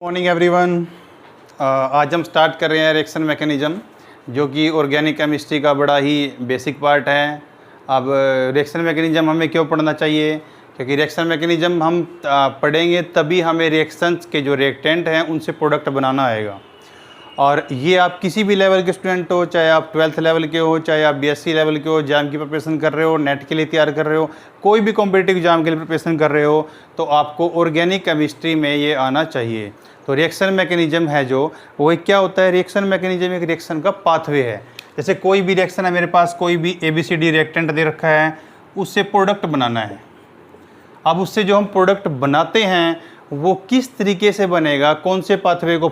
Morning everyone. आज हम start कर रहे हैं रिएक्शन मैकेनिज्म, जो कि ऑर्गेनिक केमिस्ट्री का बड़ा ही बेसिक पार्ट है। अब रिएक्शन मैकेनिज्म हमें क्यों पढ़ना चाहिए? क्योंकि रिएक्शन मैकेनिज्म हम पढ़ेंगे तभी हमें रिएक्शंस के जो रिएक्टेंट हैं उनसे प्रोडक्ट बनाना आएगा। और ये आप किसी भी लेवल के स्टूडेंट हो, चाहे आप 12th लेवल के हो, चाहे आप BSc लेवल के हो, एग्जाम की प्रिपरेशन कर रहे हो, नेट के लिए तैयार कर रहे हो, कोई भी कॉम्पिटिटिव एग्जाम के लिए प्रिपरेशन कर रहे हो, तो आपको ऑर्गेनिक केमिस्ट्री में ये आना चाहिए। तो रिएक्शन मैकेनिज्म है जो वो क्या होता है? रिएक्शन मैकेनिज्म एक रिएक्शन का पाथवे है। जैसे कोई भी रिएक्शन है, मेरे पास कोई भी ABCD रिएक्टेंट दे रखा है, उससे प्रोडक्ट बनाना है। अब उससे जो हम प्रोडक्ट बनाते हैं वो किस तरीके से बनेगा, कौन से पाथवे को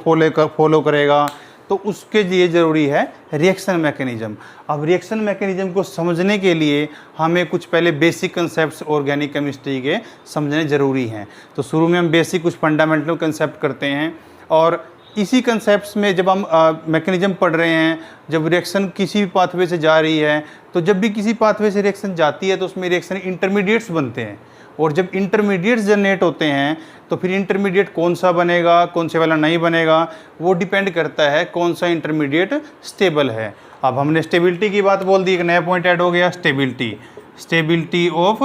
फॉलो करेगा, तो उसके लिए ज़रूरी है रिएक्शन मैकेनिज्म। अब रिएक्शन मैकेनिज्म को समझने के लिए हमें कुछ पहले बेसिक कंसेप्ट्स ऑर्गेनिक केमिस्ट्री के समझने ज़रूरी हैं। तो शुरू में हम बेसिक कुछ फंडामेंटल कंसेप्ट करते हैं, और इसी कंसेप्ट्स में जब हम मैकेनिज्म पढ़ रहे हैं, जब रिएक्शन किसी भी पाथवे से जा रही है, तो जब भी किसी पाथवे से रिएक्शन जाती है तो उसमें रिएक्शन इंटरमीडिएट्स बनते हैं। और जब इंटरमीडिएट्स जनरेट होते हैं तो फिर इंटरमीडिएट कौन सा बनेगा, कौन से वाला नहीं बनेगा, वो डिपेंड करता है कौन सा इंटरमीडिएट स्टेबल है। अब हमने स्टेबिलिटी की बात बोल दी, एक नया पॉइंट ऐड हो गया, स्टेबिलिटी ऑफ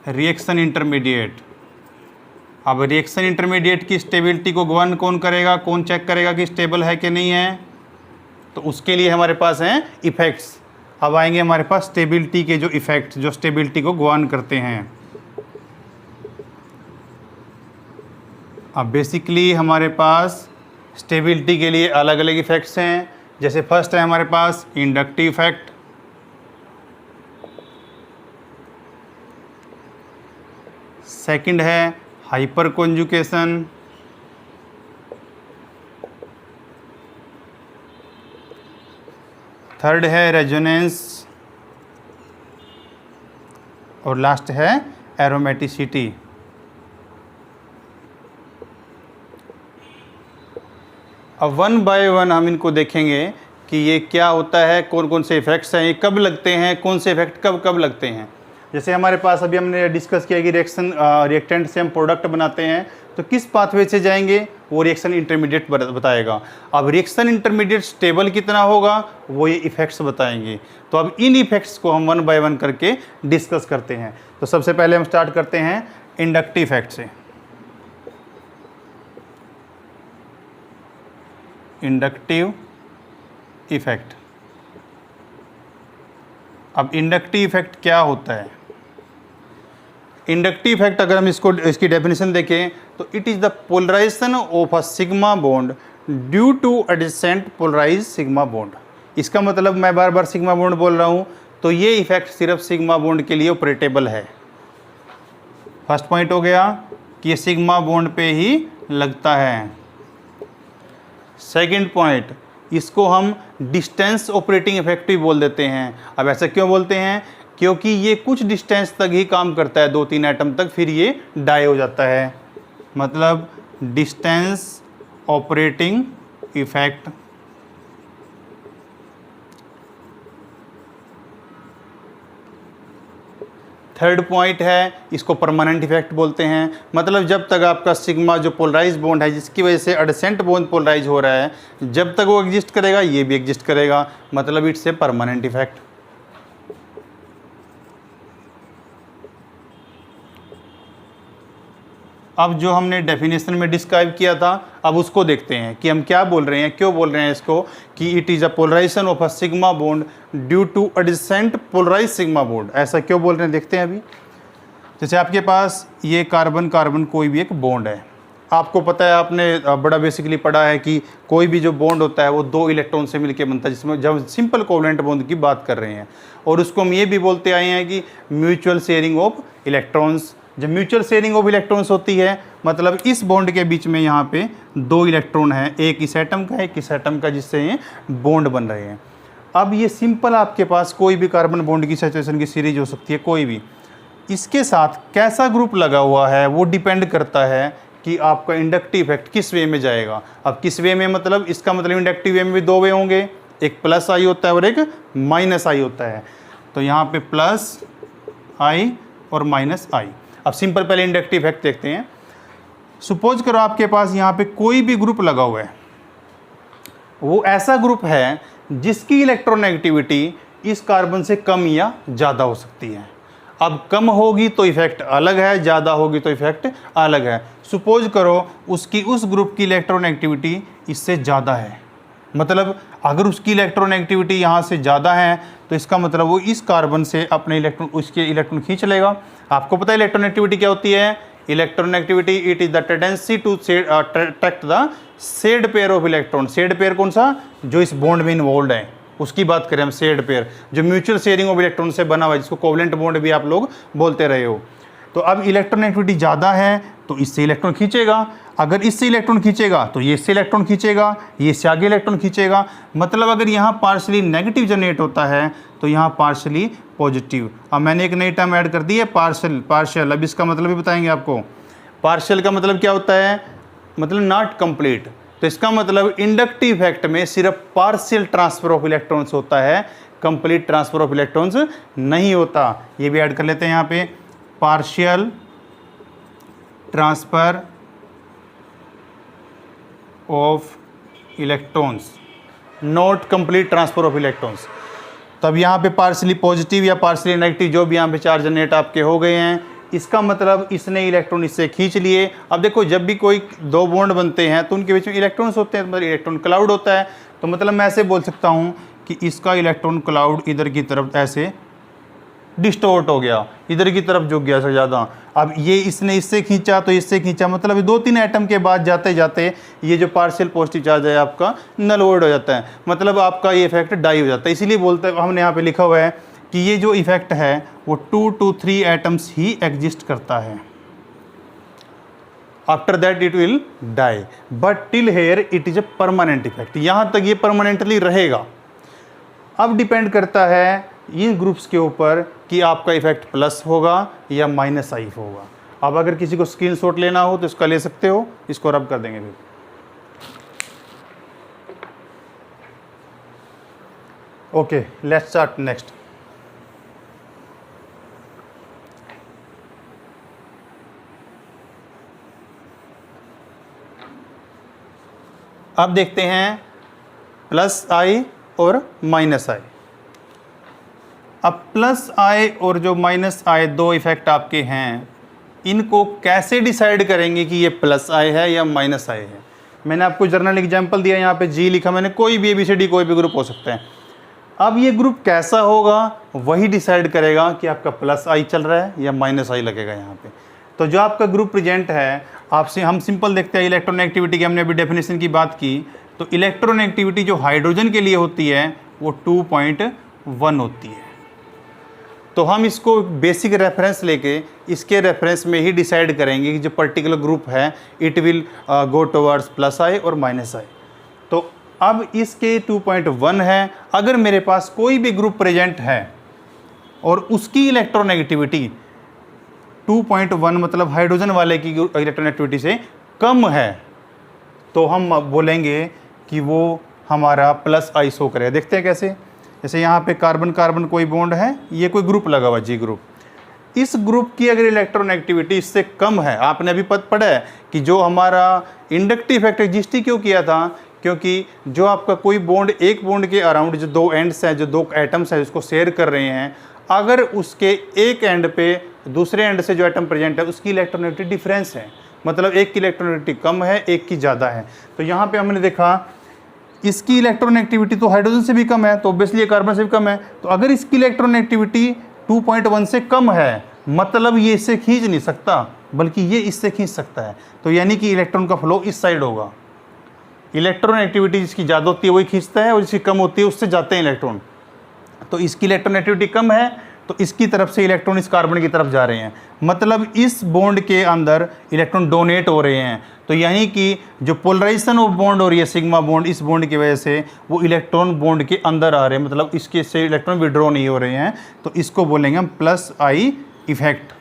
रिएक्शन इंटरमीडिएट। अब रिएक्शन इंटरमीडिएट की स्टेबिलिटी को गवर्न कौन करेगा, कौन चेक करेगा कि स्टेबल है कि नहीं है? तो उसके लिए हमारे पास हैं इफेक्ट्स। अब आएंगे हमारे पास स्टेबिलिटी के जो इफेक्ट्स, जो स्टेबिलिटी को गवर्न करते हैं। अब बेसिकली हमारे पास स्टेबिलिटी के लिए अलग अलग इफेक्ट्स हैं। जैसे फर्स्ट है हमारे पास इंडक्टिव इफेक्ट, सेकंड है हाइपर कॉन्जुगेशन, थर्ड है रेजोनेंस, और लास्ट है एरोमेटिसिटी। अब वन बाय वन हम इनको देखेंगे कि ये क्या होता है, कौन कौन से इफेक्ट्स हैं, ये कब लगते हैं, कौन से इफेक्ट कब कब लगते हैं। जैसे हमारे पास अभी हमने डिस्कस किया कि रिएक्टेंट से हम प्रोडक्ट बनाते हैं, तो किस पाथवे से जाएंगे वो रिएक्शन इंटरमीडिएट बताएगा। अब रिएक्शन इंटरमीडिएट स्टेबल कितना होगा वो ये इफेक्ट्स बताएंगे। तो अब इन इफेक्ट्स को हम वन बाय वन करके डिस्कस करते हैं। तो सबसे पहले हम स्टार्ट करते हैं इंडक्टिव इफेक्ट से। Inductive effect. अब इंडक्टिव इफेक्ट क्या होता है? इंडक्टिव इफेक्ट अगर हम इसकी डेफिनेशन देखें तो it is the polarization of a sigma bond due to adjacent polarize sigma bond. इसका मतलब, मैं बार बार सिग्मा बॉन्ड बोल रहा हूँ, तो ये इफेक्ट सिर्फ सिग्मा बॉन्ड के लिए ऑपरेटेबल है। फर्स्ट पॉइंट हो गया कि ये सिग्मा बॉन्ड पे ही लगता है। सेकेंड पॉइंट, इसको हम डिस्टेंस ऑपरेटिंग इफेक्ट भी बोल देते हैं। अब ऐसा क्यों बोलते हैं? क्योंकि ये कुछ डिस्टेंस तक ही काम करता है, 2-3 एटम तक, फिर ये डाई हो जाता है। मतलब distance operating effect. Third point है, इसको परमानेंट इफेक्ट बोलते हैं। मतलब जब तक आपका सिग्मा जो पोलराइज बॉन्ड है, जिसकी वजह से एडजेसेंट बॉन्ड पोलराइज हो रहा है, जब तक वो एग्जिस्ट करेगा ये भी एग्जिस्ट करेगा, मतलब इट्स ए परमानेंट इफेक्ट। अब जो हमने डेफिनेशन में डिस्क्राइब किया था, अब उसको देखते हैं कि हम क्या बोल रहे हैं, क्यों बोल रहे हैं इसको, कि it is a polarization of a sigma bond due to adjacent polarize sigma bond. ऐसा क्यों बोल रहे हैं देखते हैं अभी। जैसे आपके पास ये कार्बन कार्बन कोई भी एक बॉन्ड है, आपको पता है, आपने बड़ा बेसिकली पढ़ा है कि कोई भी जो बॉन्ड होता है वो 2 इलेक्ट्रॉन से मिलकर बनता है, जिसमें जब सिंपल कोवलेंट बॉन्ड की बात कर रहे हैं। और उसको हम ये भी बोलते आए हैं कि म्यूचुअल शेयरिंग ऑफ इलेक्ट्रॉन्स। जब म्यूचुअल शेयरिंग ऑफ इलेक्ट्रॉन्स होती है, मतलब इस बॉन्ड के बीच में यहाँ पे 2 इलेक्ट्रॉन है, एक इस एटम का, एक इस एटम का, जिससे ये बॉन्ड बन रहे हैं। अब ये सिंपल आपके पास कोई भी कार्बन बॉन्ड की सिचुएशन की सीरीज हो सकती है, कोई भी। इसके साथ कैसा ग्रुप लगा हुआ है वो डिपेंड करता है कि आपका इंडक्टिव इफेक्ट किस वे में जाएगा। अब किस वे में, मतलब इसका मतलब इंडक्टिव वे में भी 2 वे होंगे, एक प्लस आई होता है और एक माइनस आई होता है। तो यहाँ पे प्लस आई और माइनस आई। अब सिंपल पहले इंडक्टिव इफेक्ट देखते हैं। सपोज करो आपके पास यहाँ पे कोई भी ग्रुप लगा हुआ है, वो ऐसा ग्रुप है जिसकी इलेक्ट्रोनेगेटिविटी इस कार्बन से कम या ज़्यादा हो सकती है। अब कम होगी तो इफेक्ट अलग है, ज़्यादा होगी तो इफेक्ट अलग है। सपोज करो उसकी उस ग्रुप की इलेक्ट्रोनेगेटिविटी इससे ज़्यादा है, मतलब अगर उसकी इलेक्ट्रोनेगेटिविटी यहाँ से ज़्यादा है तो इसका मतलब वो इस कार्बन से अपने उसके इलेक्ट्रॉन खींच लेगा। आपको पता है इलेक्ट्रोनेगेटिविटी क्या होती है? Electronegativity it is the tendency to attract the shared pair of electron. Shared pair कौन सा? जो इस बॉन्ड में इन्वॉल्व है, उसकी बात करें हम। शेड पेयर जो म्यूचुअल शेयरिंग ऑफ इलेक्ट्रॉन से बना हुआ है, जिसको कोवलेंट बॉन्ड भी आप लोग बोलते रहे हो। तो अब इलेक्ट्रोनेगेटिविटी ज़्यादा है तो इससे इलेक्ट्रॉन खींचेगा, अगर इससे इलेक्ट्रॉन खींचेगा तो ये इससे इलेक्ट्रॉन खींचेगा, ये इससे आगे इलेक्ट्रॉन खींचेगा। मतलब अगर यहाँ पार्शली नेगेटिव जनरेट होता है तो यहाँ पार्शली पॉजिटिव। अब मैंने एक नई टर्म ऐड कर दी है, पार्शियल। अब इसका मतलब भी बताएंगे आपको। पार्शियल का मतलब क्या होता है? मतलब नॉट कंप्लीट। तो इसका मतलब इंडक्टिव इफेक्ट में सिर्फ पार्शियल ट्रांसफर ऑफ इलेक्ट्रॉन्स होता है, कंप्लीट ट्रांसफर ऑफ इलेक्ट्रॉन्स नहीं होता। ये भी ऐड कर लेते हैं यहाँ पे, partial transfer of electrons, not complete transfer of electrons. तब यहाँ पे पार्शियली पॉजिटिव या पार्शियली नेगेटिव जो भी यहाँ पे चार्ज जनरेट आपके हो गए हैं, इसका मतलब इसने इलेक्ट्रॉन इससे खींच लिए। अब देखो जब भी कोई दो बॉन्ड बनते हैं तो उनके बीच में इलेक्ट्रॉन्स होते हैं, मतलब इलेक्ट्रॉन क्लाउड होता है। तो मतलब मैं ऐसे बोल सकता हूँ कि इसका इलेक्ट्रॉन क्लाउड इधर की तरफ ऐसे डिस्टोर्ट हो गया, इधर की तरफ झुक गया ज़्यादा। अब ये इसने इससे खींचा तो इससे खींचा, मतलब 2-3 एटम के बाद जाते जाते ये जो पार्शियल पॉजिटिव चार्ज है आपका नल वॉइड हो जाता है, मतलब आपका ये इफेक्ट डाई हो जाता है। इसीलिए बोलते हैं, हमने यहाँ पे लिखा हुआ है कि ये जो इफेक्ट है वो 2 to 3 एटम्स ही एग्जिस्ट करता है, after that it will die, but till here it is a permanent effect. यहाँ तक ये परमानेंटली रहेगा। अब डिपेंड करता है इन ग्रुप्स के ऊपर कि आपका इफेक्ट प्लस होगा या माइनस आई होगा। अब अगर किसी को स्क्रीनशॉट लेना हो तो इसका ले सकते हो, इसको रब कर देंगे फिर। Okay, let's start next. अब देखते हैं प्लस आई और माइनस आई। अब प्लस आई और जो माइनस आई दो इफेक्ट आपके हैं, इनको कैसे डिसाइड करेंगे कि ये प्लस आई है या माइनस आई है? मैंने आपको जर्नल एग्जांपल दिया, यहाँ पे जी लिखा मैंने, कोई भी ABCD कोई भी ग्रुप हो सकता है। अब ये ग्रुप कैसा होगा वही डिसाइड करेगा कि आपका प्लस आई चल रहा है या माइनस आई लगेगा यहाँ पे। तो जो आपका ग्रुप प्रेजेंट है, आपसे हम सिंपल देखते हैं इलेक्ट्रोनेगेटिविटी की, हमने अभी डेफिनेशन की बात की। तो इलेक्ट्रोनेगेटिविटी जो हाइड्रोजन के लिए होती है वो 2.1 होती है। तो हम इसको बेसिक रेफरेंस लेके इसके रेफरेंस में ही डिसाइड करेंगे कि जो पर्टिकुलर ग्रुप है it will go towards plus I और माइनस आई। तो अब इसके 2.1 है। अगर मेरे पास कोई भी ग्रुप प्रेजेंट है और उसकी इलेक्ट्रोनेगेटिविटी 2.1 मतलब हाइड्रोजन वाले की इलेक्ट्रोनेगेटिविटी से कम है, तो हम बोलेंगे कि वो हमारा प्लस आई शो करेगा। देखते हैं कैसे। जैसे यहाँ पे कार्बन कार्बन कोई बॉन्ड है, ये कोई ग्रुप लगा हुआ जी ग्रुप। इस ग्रुप की अगर इलेक्ट्रोनेगेटिविटी इससे कम है, आपने अभी पढ़ा है कि जो हमारा इंडक्टिव इफेक्ट एग्जिस्ट ही क्यों किया था, क्योंकि जो आपका कोई बॉन्ड, एक बॉन्ड के अराउंड जो दो एंड्स हैं, जो दो एटम्स हैं जिसको शेयर कर रहे हैं, अगर उसके एक एंड पे दूसरे एंड से जो एटम प्रेजेंट है उसकी इलेक्ट्रोनेगेटिविटी डिफरेंस है, मतलब एक की इलेक्ट्रोनेगेटिविटी कम है, एक की ज़्यादा है। तो यहाँ पे हमने देखा इसकी इलेक्ट्रोनेगेटिविटी तो हाइड्रोजन से भी कम है, तो ऑब्वियसली कार्बन से भी कम है। तो अगर इसकी इलेक्ट्रोनेगेटिविटी 2.1 से कम है, मतलब ये इससे खींच नहीं सकता, बल्कि ये इससे खींच सकता है। तो यानी कि इलेक्ट्रॉन का फ्लो इस साइड होगा। इलेक्ट्रोनेगेटिविटी जिसकी ज़्यादा होती है वही खींचता है, और जिसकी कम होती है उससे जाते हैं इलेक्ट्रॉन। तो इसकी इलेक्ट्रोनेगेटिविटी कम है तो इसकी तरफ से इलेक्ट्रॉन इस कार्बन की तरफ जा रहे हैं, मतलब इस बॉन्ड के अंदर इलेक्ट्रॉन डोनेट हो रहे हैं। तो यानी कि जो पोलराइजेशन ऑफ बॉन्ड हो रही है सिग्मा बॉन्ड, इस बॉन्ड की वजह से वो इलेक्ट्रॉन बॉन्ड के अंदर आ रहे हैं, मतलब इसके से इलेक्ट्रॉन विड्रॉ नहीं हो रहे हैं। तो इसको बोलेंगे हम प्लस आई इफेक्ट।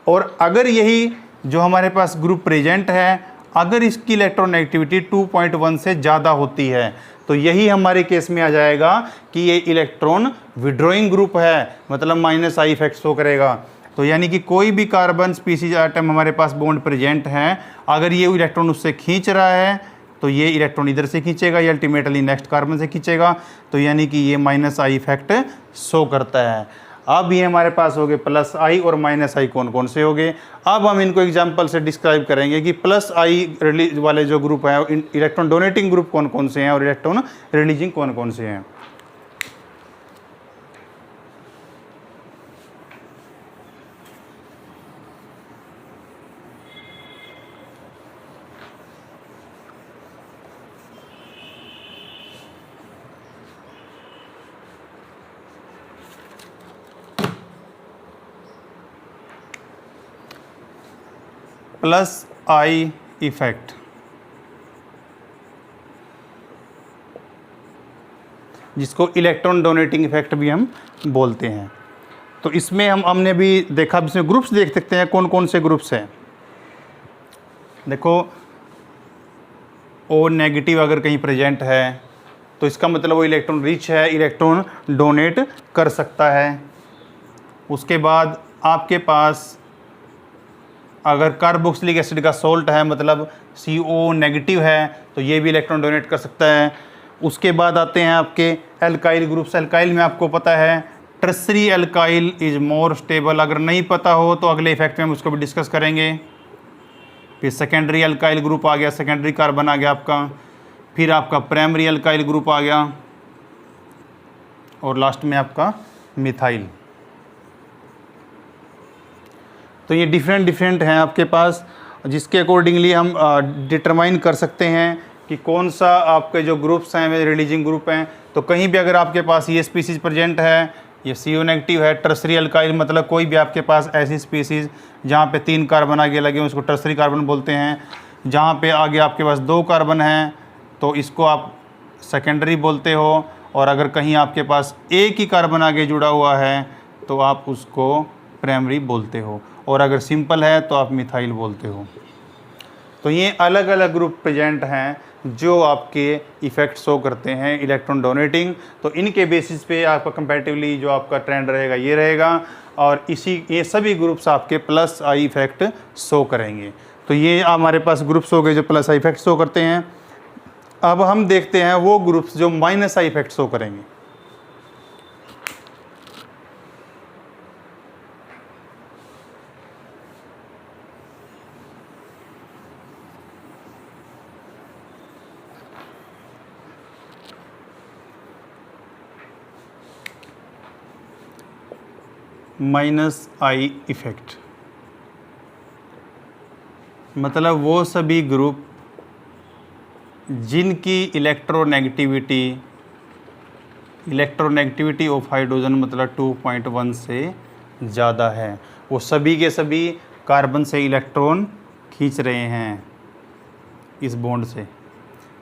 और अगर यही जो हमारे पास ग्रुप प्रेजेंट है, अगर इसकी इलेक्ट्रोनेगेटिविटी 2.1 से ज़्यादा होती है, तो यही हमारे केस में आ जाएगा कि ये इलेक्ट्रॉन विड्रॉइंग ग्रुप है, मतलब माइनस आई इफेक्ट शो करेगा। तो यानी कि कोई भी कार्बन स्पीसीज आइटम हमारे पास बॉन्ड प्रेजेंट है, अगर ये इलेक्ट्रॉन उससे खींच रहा है तो ये इलेक्ट्रॉन इधर से खींचेगा, ये अल्टीमेटली नेक्स्ट कार्बन से खींचेगा, तो यानी कि ये माइनस आई इफेक्ट शो करता है। अब ये हमारे पास हो गए प्लस आई और माइनस आई कौन कौन से हो गए। अब हम इनको एग्जांपल से डिस्क्राइब करेंगे कि प्लस आई रिलीज वाले जो ग्रुप हैं, इलेक्ट्रॉन डोनेटिंग ग्रुप कौन कौन से हैं और इलेक्ट्रॉन रिलीजिंग कौन कौन से हैं। प्लस आई इफेक्ट, जिसको इलेक्ट्रॉन डोनेटिंग इफेक्ट भी हम बोलते हैं। तो इसमें हमने भी देखा, इसमें ग्रुप्स देख सकते हैं कौन कौन से ग्रुप्स हैं। देखो ओ नेगेटिव अगर कहीं प्रेजेंट है तो इसका मतलब वो इलेक्ट्रॉन रिच है, इलेक्ट्रॉन डोनेट कर सकता है। उसके बाद आपके पास अगर कार्बोक्सिलिक एसिड का सोल्ट है, मतलब CO नेगेटिव है, तो ये भी इलेक्ट्रॉन डोनेट कर सकता है। उसके बाद आते हैं आपके एल्काइल ग्रुप्स। एल्काइल में आपको पता है tertiary alkyl is more stable, अगर नहीं पता हो तो अगले इफेक्ट में हम उसको भी डिस्कस करेंगे। फिर सेकेंडरी एल्काइल ग्रुप आ गया, सेकेंडरी कार्बन आ गया आपका। फिर आपका प्राइमरी एल्काइल ग्रुप आ गया और लास्ट में आपका मिथाइल। तो ये डिफरेंट हैं आपके पास, जिसके अकॉर्डिंगली हम डिटरमाइन कर सकते हैं कि कौन सा आपके जो ग्रुप्स हैं वे रिलीजिंग ग्रुप हैं। तो कहीं भी अगर आपके पास ये स्पीसीज प्रेजेंट है, ये CO नेगेटिव है, टर्सरी अल्काइल मतलब कोई भी आपके पास ऐसी स्पीसीज जहाँ पे 3 कार्बन आगे लगे हैं उसको टर्सरी कार्बन बोलते हैं। जहाँ पे आगे आपके पास 2 कार्बन हैं तो इसको आप सेकेंडरी बोलते हो, और अगर कहीं आपके पास एक ही कार्बन आगे जुड़ा हुआ है तो आप उसको प्राइमरी बोलते हो, और अगर सिंपल है तो आप मिथाइल बोलते हो। तो ये अलग अलग ग्रुप प्रेजेंट हैं जो आपके इफ़ेक्ट शो करते हैं इलेक्ट्रॉन डोनेटिंग। तो इनके बेसिस पे आपका कंपैरेटिवली जो आपका ट्रेंड रहेगा ये रहेगा, और ये सभी ग्रुप्स आपके प्लस आई इफेक्ट शो करेंगे। तो ये हमारे पास ग्रुप्स हो गए जो प्लस आई इफेक्ट शो करते हैं। अब हम देखते हैं वो ग्रुप्स जो माइनस आई इफेक्ट शो करेंगे। माइनस आई इफेक्ट मतलब वो सभी ग्रुप जिनकी इलेक्ट्रोनेगेटिविटी ऑफ हाइड्रोजन मतलब 2.1 से ज़्यादा है, वो सभी के सभी कार्बन से इलेक्ट्रॉन खींच रहे हैं इस बॉन्ड से।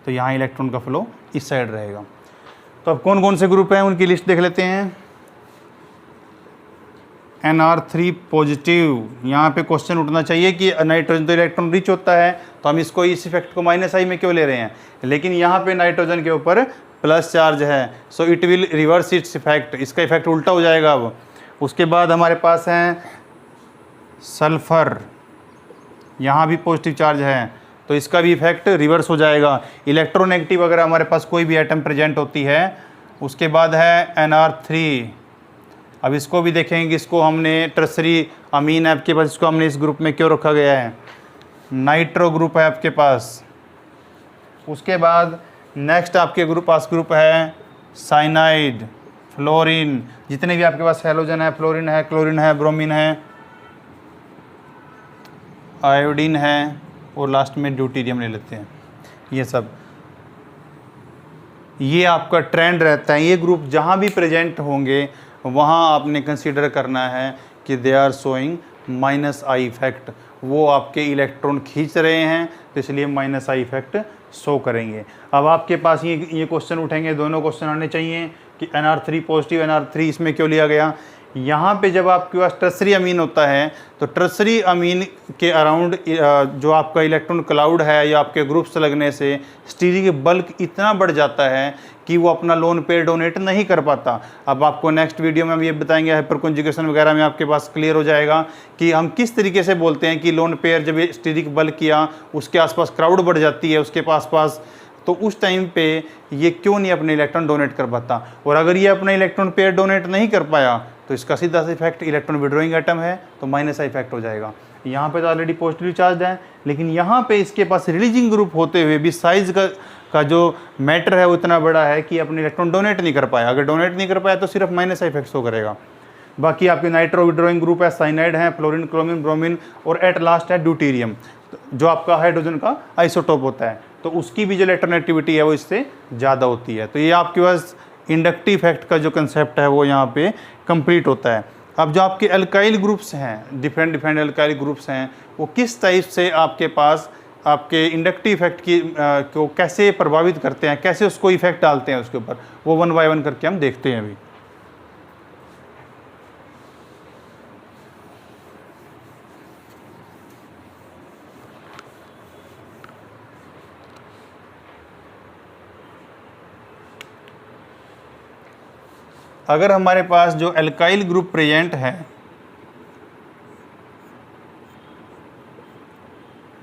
तो यहाँ इलेक्ट्रॉन का फ्लो इस साइड रहेगा। तो अब कौन कौन से ग्रुप हैं उनकी लिस्ट देख लेते हैं। NR3 पॉजिटिव, यहाँ पे क्वेश्चन उठना चाहिए कि नाइट्रोजन तो इलेक्ट्रॉन रिच होता है तो हम इसको इस इफेक्ट को माइनस आई में क्यों ले रहे हैं, लेकिन यहाँ पे नाइट्रोजन के ऊपर प्लस चार्ज है, so it will reverse its effect, इसका इफेक्ट उल्टा हो जाएगा। अब उसके बाद हमारे पास हैं सल्फर, यहाँ भी पॉजिटिव चार्ज है तो इसका भी इफेक्ट रिवर्स हो जाएगा। इलेक्ट्रोनेगेटिव अगर हमारे पास कोई भी एटम प्रेजेंट होती है। उसके बाद है NR3, अब इसको भी देखेंगे कि इसको हमने टर्सरी अमीन है आपके पास, इसको हमने इस ग्रुप में क्यों रखा गया है। नाइट्रो ग्रुप है आपके पास। उसके बाद नेक्स्ट आपके पास ग्रुप है साइनाइड, फ्लोरीन, जितने भी आपके पास हैलोजन है, फ्लोरीन है, क्लोरीन है, ब्रोमीन है, आयोडीन है, और लास्ट में ड्यूटीरियम ले लेते हैं। ये सब ये आपका ट्रेंड रहता है। ये ग्रुप जहाँ भी प्रेजेंट होंगे वहाँ आपने कंसीडर करना है कि they are showing minus I effect, वो आपके इलेक्ट्रॉन खींच रहे हैं तो इसलिए माइनस आई इफेक्ट शो करेंगे। अब आपके पास ये क्वेश्चन उठेंगे, दोनों क्वेश्चन आने चाहिए कि NR3 पॉजिटिव NR3 इसमें क्यों लिया गया। यहाँ पे जब आपके पास टर्सरी अमीन होता है तो टर्सरी अमीन के अराउंड जो आपका इलेक्ट्रॉन क्लाउड है या आपके ग्रुप्स लगने से स्टीरिक बल्क इतना बढ़ जाता है कि वो अपना लोन पेयर डोनेट नहीं कर पाता। अब आपको नेक्स्ट वीडियो में हम ये बताएंगे, हाइपर कॉन्जुगेशन वगैरह में आपके पास क्लियर हो जाएगा कि हम किस तरीके से बोलते हैं कि लोन पेयर जब स्टीरिक बल्क किया उसके आसपास क्राउड बढ़ जाती है उसके पास, तो उस टाइम पे ये क्यों नहीं अपने इलेक्ट्रॉन डोनेट कर पाता। और अगर ये अपना इलेक्ट्रॉन पेयर डोनेट नहीं कर पाया तो इसका सीधा सा इफेक्ट इलेक्ट्रॉन विड्रॉइंग एटम है तो माइनस इफेक्ट हो जाएगा। यहाँ पे तो ऑलरेडी पॉजिटिव चार्ज है, लेकिन यहाँ पे इसके पास रिलीजिंग ग्रुप होते हुए भी साइज का जो मैटर है वो इतना बड़ा है कि अपने इलेक्ट्रॉन डोनेट नहीं कर पाया। अगर डोनेट नहीं कर पाया तो सिर्फ माइनस इफेक्ट शो करेगा। बाकी आपके नाइट्रो विड्रॉइंग ग्रुप है, साइनाइड है, फ्लोरीन, क्रोमिन, ब्रोमीन और एट लास्ट है ड्यूटेरियम जो आपका हाइड्रोजन का आइसोटोप होता है, तो उसकी भी जो इलेक्ट्रोनेगेटिविटी है वो इससे ज़्यादा होती है। तो ये आपके पास इंडक्टिव इफेक्ट का जो कंसेप्ट है वो यहाँ पे कंप्लीट होता है। अब जो आपके अल्काइल ग्रुप्स हैं, डिफरेंट अल्काइल ग्रुप्स हैं, वो किस टाइप से आपके पास आपके इंडक्टिव इफेक्ट की को कैसे प्रभावित करते हैं, कैसे उसको इफेक्ट डालते हैं उसके ऊपर, वो वन बाय वन करके हम देखते हैं अभी। अगर हमारे पास जो अल्काइल ग्रुप प्रेजेंट है,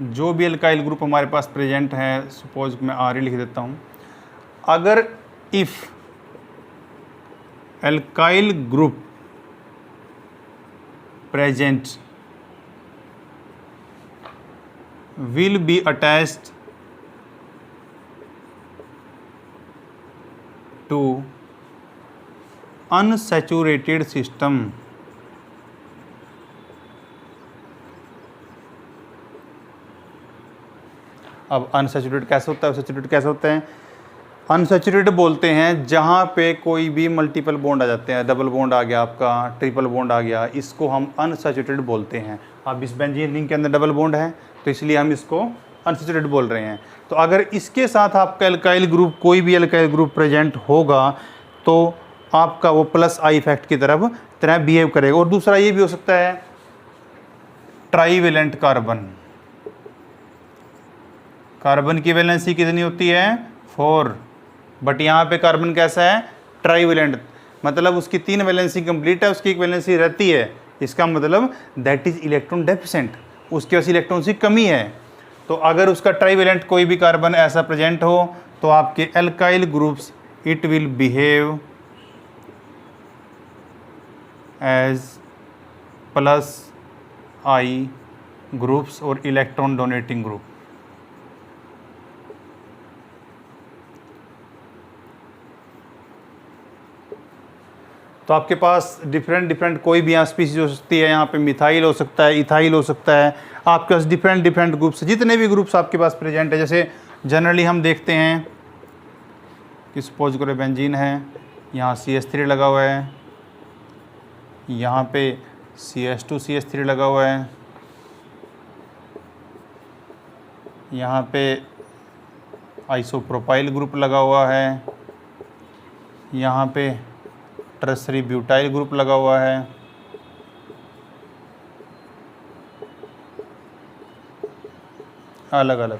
जो भी अल्काइल ग्रुप हमारे पास प्रेजेंट है, सपोज मैं आर लिख देता हूँ, अगर if alkyl group present will be attached to unsaturated system, अब अनसैचुरेटेड कैसे होता है, सैचुरेटेड कैसे होते हैं। अनसैचुरेटेड बोलते हैं जहाँ पे कोई भी मल्टीपल बॉन्ड आ जाते हैं, डबल बॉन्ड आ गया आपका, ट्रिपल बॉन्ड आ गया, इसको हम अनसैचुरेटेड बोलते हैं। अब इस बेंजीन रिंग के अंदर डबल बॉन्ड है तो इसलिए हम इसको अनसैचुरेटेड बोल रहे हैं। तो अगर इसके साथ आपका अल्काइल ग्रुप, कोई भी अल्काइल ग्रुप प्रेजेंट होगा तो आपका वो प्लस आई इफेक्ट की तरह बिहेव करेगा। और दूसरा ये भी हो सकता है ट्राईवेलेंट कार्बन, कार्बन की वैलेंसी कितनी होती है 4, बट यहाँ पे कार्बन कैसा है ट्राईवेलेंट, मतलब उसकी 3 वैलेंसी कंप्लीट है, उसकी 1 वैलेंसी रहती है, इसका मतलब दैट इज इलेक्ट्रॉन डेफिशिएंट, उसके पास इलेक्ट्रॉन की कमी है। तो अगर उसका ट्राईवेलेंट कोई भी कार्बन ऐसा प्रेजेंट हो तो आपके alkyl groups it will behave as plus I groups और इलेक्ट्रॉन डोनेटिंग ग्रुप। तो आपके पास डिफरेंट कोई भी यहाँ स्पीसीज हो सकती है, यहाँ पे मिथाइल हो सकता है, इथाइल हो सकता है, आपके पास डिफरेंट ग्रुप्स, जितने भी ग्रुप्स आपके पास प्रेजेंट है। जैसे जनरली हम देखते हैं कि सपोज करो बेंजीन है, यहाँ CH3 लगा हुआ है, यहाँ पे CH2 CH3 लगा हुआ है, यहाँ पे आइसोप्रोपाइल ग्रुप लगा हुआ है, यहाँ पे टर्सरी ब्यूटाइल ग्रुप लगा हुआ है, अलग अलग।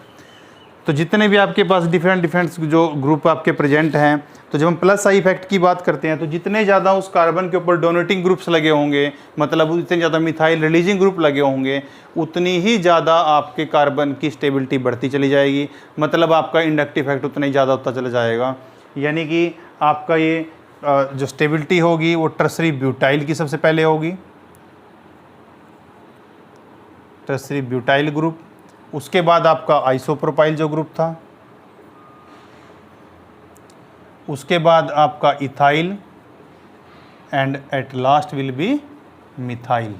तो जितने भी आपके पास डिफरेंट जो ग्रुप आपके प्रेजेंट हैं, तो जब हम प्लस आई इफेक्ट की बात करते हैं तो जितने ज़्यादा उस कार्बन के ऊपर डोनेटिंग ग्रुप्स लगे होंगे, मतलब उतने ज़्यादा मिथाइल रिलीजिंग ग्रुप लगे होंगे, उतनी ही ज़्यादा आपके कार्बन की स्टेबिलिटी बढ़ती चली जाएगी, मतलब आपका इंडक्टिव इफेक्ट उतना ही ज़्यादा होता चला जाएगा। यानी कि आपका ये जो स्टेबिलिटी होगी वो टर्सरी ब्यूटाइल की सबसे पहले होगी, टर्सरी ब्यूटाइल ग्रुप, उसके बाद आपका आइसोप्रोपाइल जो ग्रुप था, उसके बाद आपका ethyl and at last will be methyl.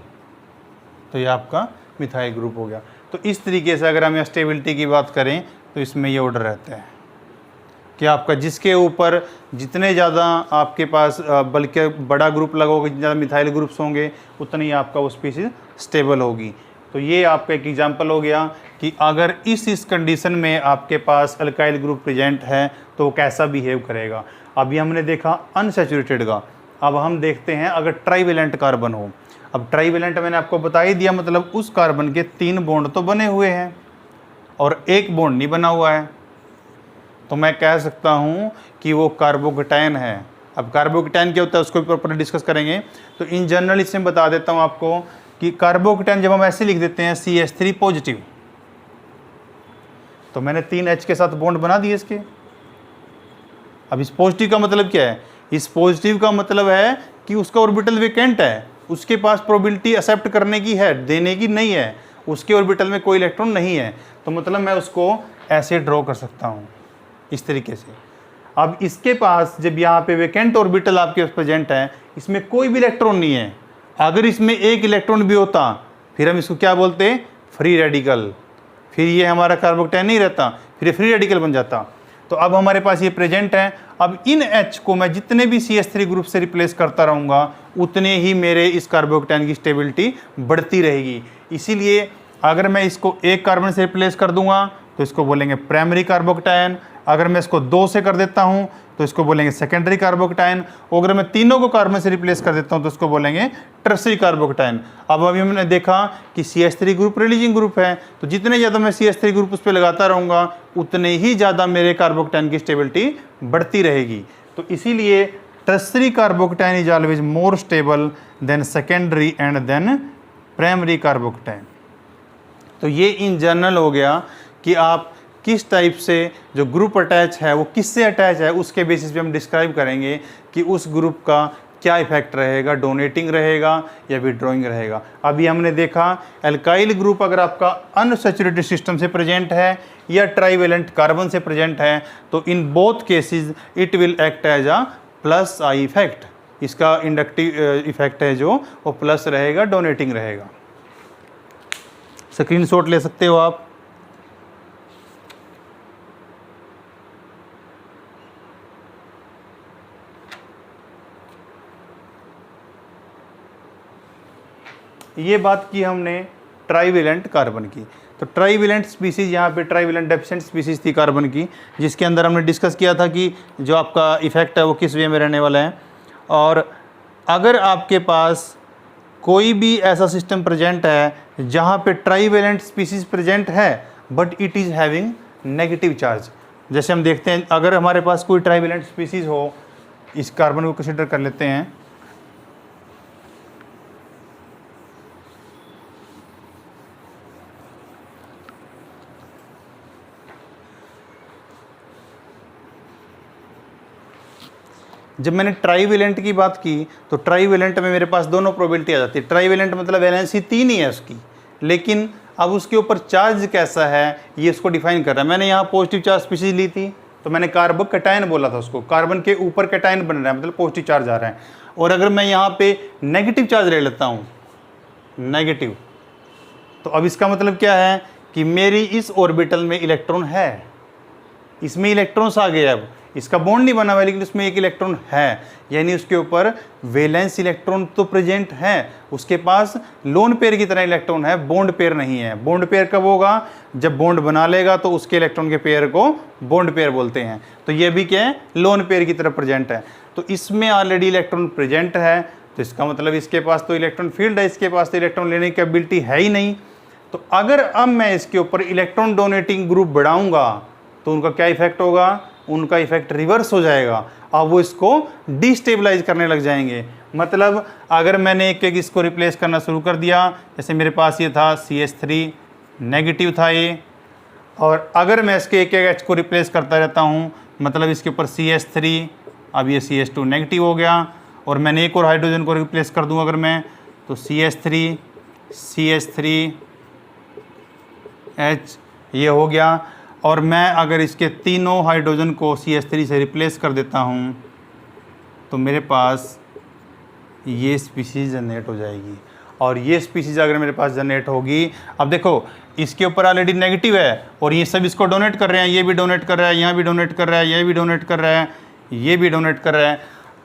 तो ये आपका मिथाइल ग्रुप हो गया। तो इस तरीके से अगर हम स्टेबिलिटी की बात करें तो इसमें ये ऑर्डर रहते हैं कि आपका जिसके ऊपर जितने ज़्यादा आपके पास बल्कि बड़ा ग्रुप लगा होगा, जितने ज़्यादा मिथाइल ग्रुप्स होंगे उतनी ही आपका वो स्पीसीज स्टेबल होगी। तो ये आपका एक एग्जांपल हो गया कि अगर इस कंडीशन में आपके पास अल्काइल ग्रुप प्रेजेंट है तो वो कैसा बिहेव करेगा। अभी हमने देखा अनसैचुरेटेड का, अब हम देखते हैं अगर ट्राइवेलेंट कार्बन हो। अब ट्राइवेलेंट मैंने आपको बता ही दिया, मतलब उस कार्बन के 3 बॉन्ड तो बने हुए हैं और 1 बॉन्ड नहीं बना हुआ है, तो मैं कह सकता हूं कि वो कार्बोकेटायन है। अब कार्बोकेटायन क्या होता है उसको भी प्रॉपर डिस्कस करेंगे। तो इन जनरल इसमें बता देता हूं आपको कि कार्बोकेटायन जब हम ऐसे लिख देते हैं CH3 पॉजिटिव, तो मैंने 3H के साथ बॉन्ड बना दिए इसके। अब इस पॉजिटिव का मतलब क्या है? इस पॉजिटिव का मतलब है कि उसका ऑर्बिटल वेकेंट है, उसके पास प्रोबेबिलिटी एक्सेप्ट करने की है, देने की नहीं है, उसके ऑर्बिटल में कोई इलेक्ट्रॉन नहीं है। तो मतलब मैं उसको ऐसे ड्रॉ कर सकता हूँ इस तरीके से। अब इसके पास जब यहाँ पे वेकेंट ऑर्बिटल आपके पास प्रेजेंट है, इसमें कोई भी इलेक्ट्रॉन नहीं है, अगर इसमें एक इलेक्ट्रॉन भी होता फिर हम इसको क्या बोलते? Free radical. फिर ये हमारा कार्बोकेटायन नहीं रहता, फिर फ्री रेडिकल बन जाता। तो अब हमारे पास ये प्रेजेंट है। अब इन H को मैं जितने भी CH3 ग्रुप से रिप्लेस करता रहूँगा उतने ही मेरे इस कार्बोकेटायन की स्टेबिलिटी बढ़ती रहेगी। इसीलिए अगर मैं इसको एक कार्बन से रिप्लेस कर दूंगा तो इसको बोलेंगे प्राइमरी कार्बोकेटायन, अगर मैं इसको 2 से कर देता हूँ तो इसको बोलेंगे सेकेंडरी कार्बोकेटायन, और अगर मैं तीनों को कार्बन से रिप्लेस कर देता हूँ तो इसको बोलेंगे टर्सरी कार्बोकेटायन। अब अभी हमने देखा कि CH3 ग्रुप रिलीजिंग ग्रुप है, तो जितने ज़्यादा मैं CH3 ग्रुप उस पर लगाता रहूँगा उतने ही ज़्यादा मेरे कार्बोकेटायन की स्टेबिलिटी बढ़ती रहेगी। तो इसीलिए tertiary carbocation is always more stable than secondary and then primary carbocation. तो ये इन जनरल हो गया कि आप किस टाइप से जो ग्रुप अटैच है वो किससे अटैच है, उसके बेसिस पे हम डिस्क्राइब करेंगे कि उस ग्रुप का क्या इफेक्ट रहेगा, डोनेटिंग रहेगा या विड्रॉइंग रहेगा। अभी हमने देखा एल्काइल ग्रुप अगर आपका अनसैचुरेटेड सिस्टम से प्रेजेंट है या ट्राइवेलेंट कार्बन से प्रेजेंट है, तो in both cases it will act as a plus I effect. इसका इंडक्टिव इफेक्ट है जो वो प्लस रहेगा, डोनेटिंग रहेगा। स्क्रीनशॉट ले सकते हो आप। ये बात की हमने ट्राइवेलेंट कार्बन की। तो ट्राइवेलेंट स्पीसीज, यहाँ पे ट्राइवेलेंट डेफिशिएंट स्पीसीज थी कार्बन की, जिसके अंदर हमने डिस्कस किया था कि जो आपका इफेक्ट है वो किस वे में रहने वाला है। और अगर आपके पास कोई भी ऐसा सिस्टम प्रेजेंट है जहाँ पे ट्राइवेलेंट स्पीसीज प्रेजेंट है but it is having negative charge, जैसे हम देखते हैं अगर हमारे पास कोई ट्राइवेलेंट स्पीसीज हो, इस कार्बन को कंसिडर कर लेते हैं, जब मैंने ट्राइवेलेंट की बात की तो ट्राइवेलेंट में मेरे पास दोनों प्रोबेबिलिटी आ जाती है। ट्राइवेलेंट मतलब वैलेंसी 3 ही है उसकी, लेकिन अब उसके ऊपर चार्ज कैसा है ये उसको डिफाइन कर रहा है। मैंने यहाँ पॉजिटिव चार्ज स्पीसीज ली थी तो मैंने कार्बोकेटायन बोला था उसको, कार्बन के ऊपर कैटायन बन रहा है मतलब पॉजिटिव चार्ज आ रहा है। और अगर मैं यहाँ पे नेगेटिव चार्ज ले लेता हूँ, नेगेटिव, तो अब इसका मतलब क्या है कि मेरी इस ऑर्बिटल में इलेक्ट्रॉन है, इसमें इलेक्ट्रॉन्स आ गए। अब इसका बॉन्ड नहीं बना हुआ लेकिन उसमें एक इलेक्ट्रॉन है, यानी उसके ऊपर वैलेंस इलेक्ट्रॉन तो प्रेजेंट है, उसके पास लोन पेयर की तरह इलेक्ट्रॉन है, बॉन्ड पेयर नहीं है। बॉन्ड पेयर कब होगा? जब बॉन्ड बना लेगा तो उसके इलेक्ट्रॉन के पेयर को बॉन्ड पेयर बोलते हैं। तो ये भी क्या है? लोन पेयर की तरह प्रेजेंट है। तो इसमें ऑलरेडी इलेक्ट्रॉन प्रेजेंट है, तो इसका मतलब इसके पास तो इलेक्ट्रॉन फील्ड है, इसके पास तो इलेक्ट्रॉन लेने की एबिलिटी है ही नहीं। तो अगर अब मैं इसके ऊपर इलेक्ट्रॉन डोनेटिंग ग्रुप बढ़ाऊंगा तो उनका क्या इफेक्ट होगा? उनका इफेक्ट रिवर्स हो जाएगा। अब वो इसको डिस्टेबलाइज करने लग जाएंगे। मतलब अगर मैंने एक एक इसको रिप्लेस करना शुरू कर दिया, जैसे मेरे पास ये था CH3 नेगेटिव था ये, और अगर मैं इसके एक एक H को रिप्लेस करता रहता हूँ, मतलब इसके ऊपर CH3, अब ये CH2 नेगेटिव हो गया, और मैंने एक और हाइड्रोजन को रिप्लेस कर दूँ अगर मैं, तो CH3 H ये हो गया। और मैं अगर इसके तीनों हाइड्रोजन को CH3 से रिप्लेस कर देता हूँ तो मेरे पास ये स्पीसीज जनरेट हो जाएगी। और ये स्पीसीज अगर मेरे पास जनरेट होगी, अब देखो इसके ऊपर ऑलरेडी नेगेटिव है और ये सब इसको डोनेट कर रहे हैं, ये भी डोनेट कर रहा है, यहाँ भी डोनेट कर रहा है, ये भी डोनेट कर रहा है, ये भी डोनेट कर रहा है।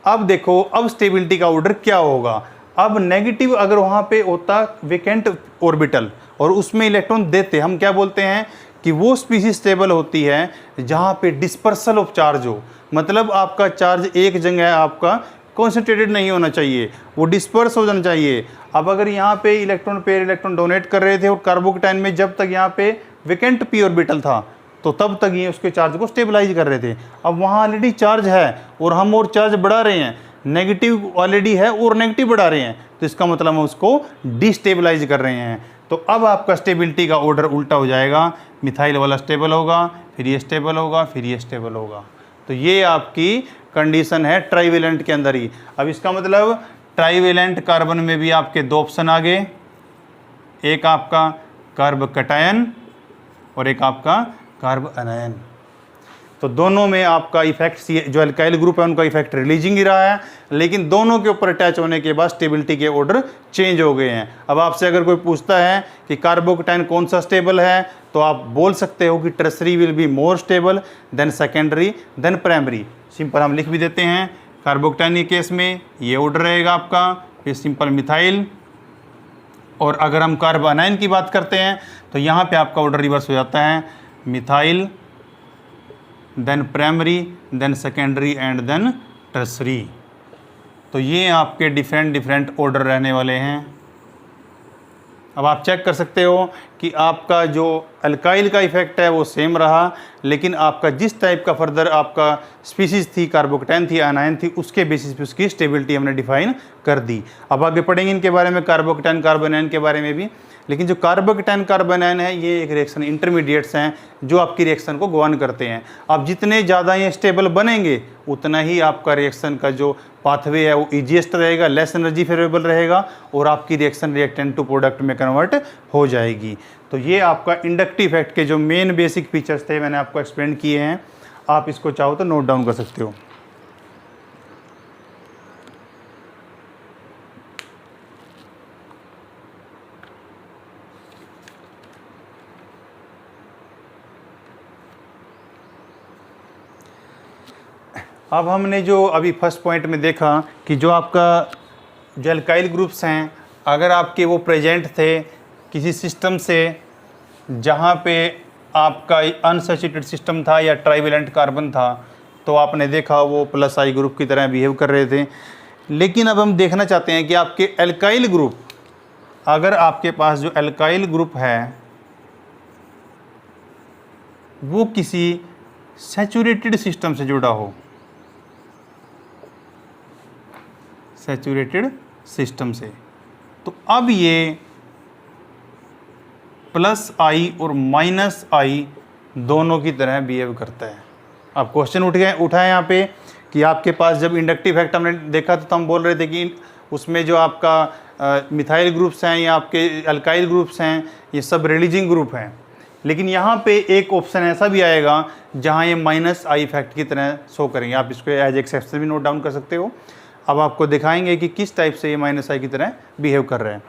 अब देखो अब स्टेबिलिटी का ऑर्डर क्या होगा? अब नेगेटिव अगर वहाँ पे होता वेकेंट ऑर्बिटल और उसमें इलेक्ट्रॉन देते, हम क्या बोलते हैं कि वो स्पीसीज स्टेबल होती है जहाँ पे डिस्पर्सल ऑफ चार्ज हो, मतलब आपका चार्ज एक जगह आपका कॉन्सेंट्रेटेड नहीं होना चाहिए, वो डिस्पर्स हो जाना चाहिए। अब अगर यहाँ पे इलेक्ट्रॉन पेयर इलेक्ट्रॉन डोनेट कर रहे थे और कार्बोकेटाइन में जब तक यहाँ पे वेकेंट पी ऑर्बिटल था तो तब तक ये उसके चार्ज को स्टेबलाइज कर रहे थे। अब वहाँ ऑलरेडी चार्ज है और हम और चार्ज बढ़ा रहे हैं, नेगेटिव ऑलरेडी है और नेगेटिव बढ़ा रहे हैं, तो इसका मतलब हम उसको डिस्टेबलाइज कर रहे हैं। तो अब आपका स्टेबिलिटी का ऑर्डर उल्टा हो जाएगा, मिथाइल वाला स्टेबल होगा, फिर ये स्टेबल होगा, फिर ये स्टेबल होगा। तो ये आपकी कंडीशन है ट्राइवेलेंट के अंदर ही। अब इसका मतलब ट्राइवेलेंट कार्बन में भी आपके दो ऑप्शन आ गए, एक आपका कार्ब कटायन और एक आपका कार्ब अनायन। तो दोनों में आपका इफेक्ट, जो अल्काइल ग्रुप है उनका इफेक्ट रिलीजिंग ही रहा है, लेकिन दोनों के ऊपर अटैच होने के बाद स्टेबिलिटी के ऑर्डर चेंज हो गए हैं। अब आपसे अगर कोई पूछता है कि कार्बोकेटाइन कौन सा स्टेबल है, तो आप बोल सकते हो कि tertiary will be more stable than secondary than primary. Simple हम लिख भी देते हैं, कार्बोकेटाइन के केस में ये ऑर्डर रहेगा आपका, फिर सिंपल मिथाइल। और अगर हम कार्ब अनायन की बात करते हैं तो यहाँ पे आपका ऑर्डर रिवर्स हो जाता है, methyl then primary then secondary and then tertiary. तो ये आपके डिफरेंट ऑर्डर रहने वाले हैं। अब आप चेक कर सकते हो कि आपका जो अल्काइल का इफेक्ट है वो सेम रहा, लेकिन आपका जिस टाइप का फर्दर आपका स्पीसीज थी, कार्बोकेटाइन थी, अनायन थी, उसके बेसिस पे उसकी स्टेबिलिटी हमने डिफाइन कर दी। अब आगे पढ़ेंगे इनके बारे में, कार्बोकेटाइन कार्बोनाइन के बारे में भी। लेकिन जो कार्बोकेटाइन कार्बोनाइन है ये एक रिएक्शन इंटरमीडिएट्स हैं जो आपकी रिएक्शन को गवर्न करते हैं। अब जितने ज़्यादा ये स्टेबल बनेंगे उतना ही आपका रिएक्शन का जो पाथवे है वो ईजीएस्ट रहेगा, लेस एनर्जी फेवरेबल रहेगा और आपकी रिएक्शन रिएक्टेंट टू प्रोडक्ट में कन्वर्ट हो जाएगी। तो ये आपका इंडक्टिव इफेक्ट के जो मेन बेसिक फीचर्स थे मैंने आपको एक्सप्लेन किए हैं। आप इसको चाहो तो नोट डाउन कर सकते हो। अब हमने जो अभी फर्स्ट पॉइंट में देखा कि जो आपका जो अल्काइल ग्रुप्स हैं, अगर आपके वो प्रेजेंट थे किसी सिस्टम से जहाँ पे आपका अनसैचुरेटेड सिस्टम था या ट्राइवेलेंट कार्बन था, तो आपने देखा वो प्लस आई ग्रुप की तरह बिहेव कर रहे थे। लेकिन अब हम देखना चाहते हैं कि आपके अल्काइल ग्रुप, अगर आपके पास जो अल्काइल ग्रुप है वो किसी सैचुरेटेड सिस्टम से जुड़ा हो, सैचुरेटेड सिस्टम से, तो अब ये प्लस आई और माइनस आई दोनों की तरह बिहेव करता है। अब क्वेश्चन उठा है यहाँ पे कि आपके पास जब इंडक्टिव इफेक्ट हमने देखा तो हम बोल रहे थे कि उसमें जो आपका मिथाइल ग्रुप्स हैं या आपके अल्काइल ग्रुप्स हैं ये सब रिलीजिंग ग्रुप हैं। लेकिन यहाँ पे एक ऑप्शन ऐसा भी आएगा जहाँ ये माइनस आई इफेक्ट की तरह शो करेंगे। आप इसको एज एक्सेप्शन भी नोट डाउन कर सकते हो। अब आपको दिखाएंगे कि किस टाइप से ये माइनस आई की तरह बिहेव कर रहे हैं।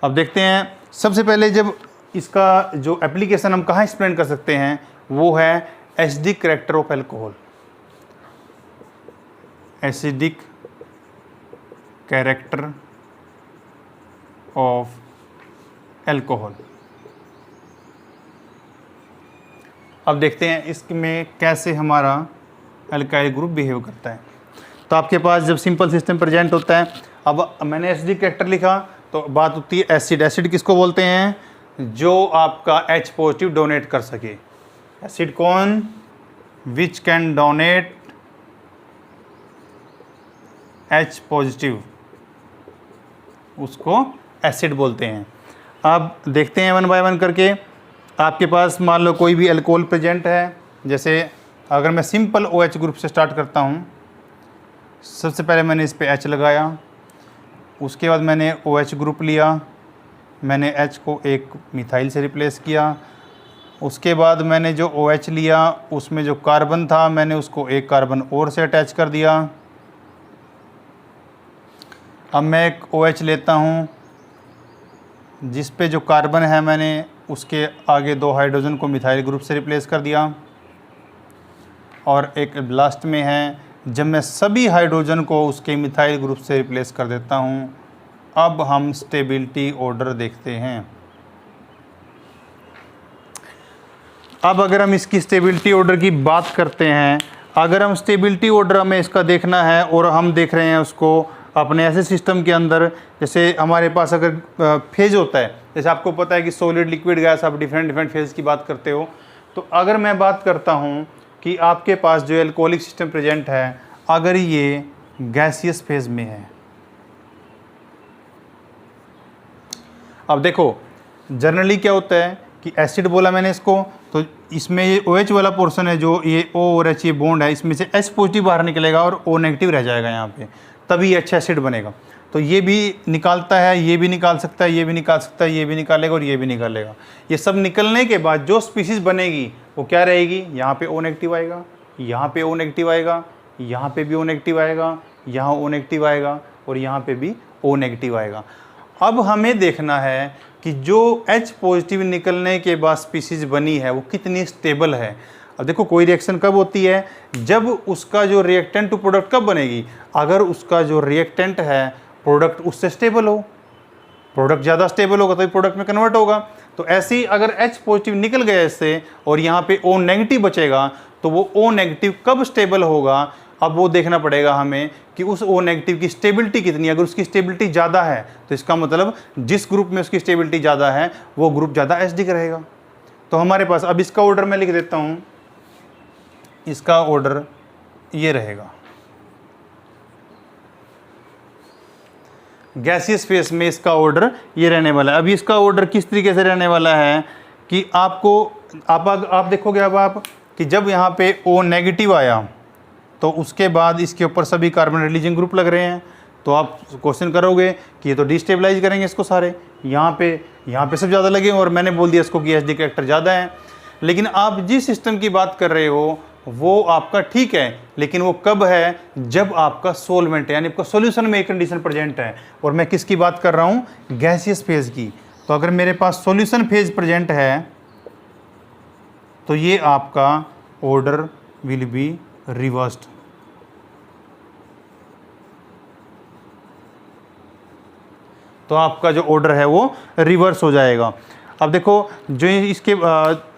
अब देखते हैं, सबसे पहले जब इसका जो एप्लीकेशन हम कहाँ एक्सप्लेन कर सकते हैं वो है acidic character of alcohol. Acidic character of alcohol. अब देखते हैं इसमें कैसे हमारा अल्काइल ग्रुप बिहेव करता है। तो आपके पास जब सिंपल सिस्टम प्रेजेंट होता है, अब मैंने एसिडिक कैरेक्टर लिखा तो बात होती है एसिड। एसिड किसको बोलते हैं? जो आपका H पॉजिटिव डोनेट कर सके। एसिड कौन? Which can donate H positive, उसको एसिड बोलते हैं। अब देखते हैं वन बाय वन करके। आपके पास मान लो कोई भी अल्कोहल प्रेजेंट है, जैसे अगर मैं सिंपल OH ग्रुप से स्टार्ट करता हूँ, सबसे पहले मैंने इस पे H लगाया, उसके बाद मैंने OH ग्रुप लिया, मैंने H को एक मिथाइल से रिप्लेस किया, उसके बाद मैंने जो OH लिया उसमें जो कार्बन था मैंने उसको एक कार्बन और से अटैच कर दिया। अब मैं एक OH लेता हूँ जिस पे जो कार्बन है मैंने उसके आगे दो हाइड्रोजन को मिथाइल ग्रुप से रिप्लेस कर दिया, और एक लास्ट में है जब मैं सभी हाइड्रोजन को उसके मिथाइल ग्रुप से रिप्लेस कर देता हूँ। अब हम स्टेबिलिटी ऑर्डर देखते हैं। अब अगर हम इसकी स्टेबिलिटी ऑर्डर की बात करते हैं अगर हम स्टेबिलिटी ऑर्डर हमें इसका देखना है और हम देख रहे हैं उसको अपने ऐसे सिस्टम के अंदर, जैसे हमारे पास अगर फेज होता है, जैसे आपको पता है कि सॉलिड लिक्विड गैस, आप डिफरेंट फेज की बात करते हो। तो अगर मैं बात करता हूँ कि आपके पास जो एल्कोहलिक सिस्टम प्रेजेंट है, अगर ये गैसियस फेज में है, अब देखो जनरली क्या होता है कि एसिड बोला मैंने इसको, तो इसमें ये OH वाला पोर्शन है, जो ये O और H ये बॉन्ड है, इसमें से H पॉजिटिव बाहर निकलेगा और O नेगेटिव रह जाएगा यहाँ पे, तभी अच्छा एसिड बनेगा। तो ये भी निकालता है, ये भी निकाल सकता है, ये भी निकाल सकता है, ये भी निकालेगा और ये भी निकालेगा। ये सब निकलने के बाद जो स्पीसीज बनेगी वो क्या रहेगी, यहाँ पे O नेगेटिव आएगा, यहाँ पे O नेगेटिव आएगा, यहाँ पे भी O नेगेटिव आएगा, यहाँ O नेगेटिव आएगा और यहाँ पे भी O नेगेटिव आएगा। अब हमें देखना है कि जो H पॉजिटिव निकलने के बाद स्पीसीज बनी है वो कितनी स्टेबल है। अब देखो कोई रिएक्शन कब होती है, जब उसका जो रिएक्टेंट टू प्रोडक्ट कब बनेगी, अगर उसका जो रिएक्टेंट है प्रोडक्ट उससे स्टेबल हो, प्रोडक्ट ज़्यादा स्टेबल होगा तभी प्रोडक्ट में कन्वर्ट होगा। तो ऐसे ही अगर H पॉजिटिव निकल गया इससे और यहाँ पे O नेगेटिव बचेगा, तो वो O नेगेटिव कब स्टेबल होगा, अब वो देखना पड़ेगा हमें कि उस O नेगेटिव की स्टेबिलिटी कितनी है। अगर उसकी स्टेबिलिटी ज़्यादा है तो इसका मतलब जिस ग्रुप में उसकी स्टेबिलिटी ज़्यादा है वो ग्रुप ज़्यादा एसिडिक रहेगा। तो हमारे पास अब इसका ऑर्डर मैं लिख देता हूँ, इसका ऑर्डर ये रहेगा। गैसियस फेस में इसका ऑर्डर ये रहने वाला है। अभी इसका ऑर्डर किस तरीके से रहने वाला है कि आपको आप देखोगे अब आप कि जब यहाँ पे O नेगेटिव आया तो उसके बाद इसके ऊपर सभी कार्बन रिलीजिंग ग्रुप लग रहे हैं, तो आप क्वेश्चन करोगे कि ये तो डिस्टेबलाइज करेंगे इसको सारे, यहाँ पे सब ज़्यादा लगे और मैंने बोल दिया इसको कि एसिडिक कैरेक्टर ज़्यादा है। लेकिन आप जिस सिस्टम की बात कर रहे हो वो आपका ठीक है, लेकिन वो कब है, जब आपका सोलवेंट है, यानी आपका सॉल्यूशन में एक कंडीशन प्रेजेंट है। और मैं किसकी बात कर रहा हूँ, गैसियस फेज की। तो अगर मेरे पास सॉल्यूशन फेज प्रेजेंट है तो ये आपका ऑर्डर विल बी रिवर्स्ड। तो आपका जो ऑर्डर है वो रिवर्स हो जाएगा। अब देखो जो इसके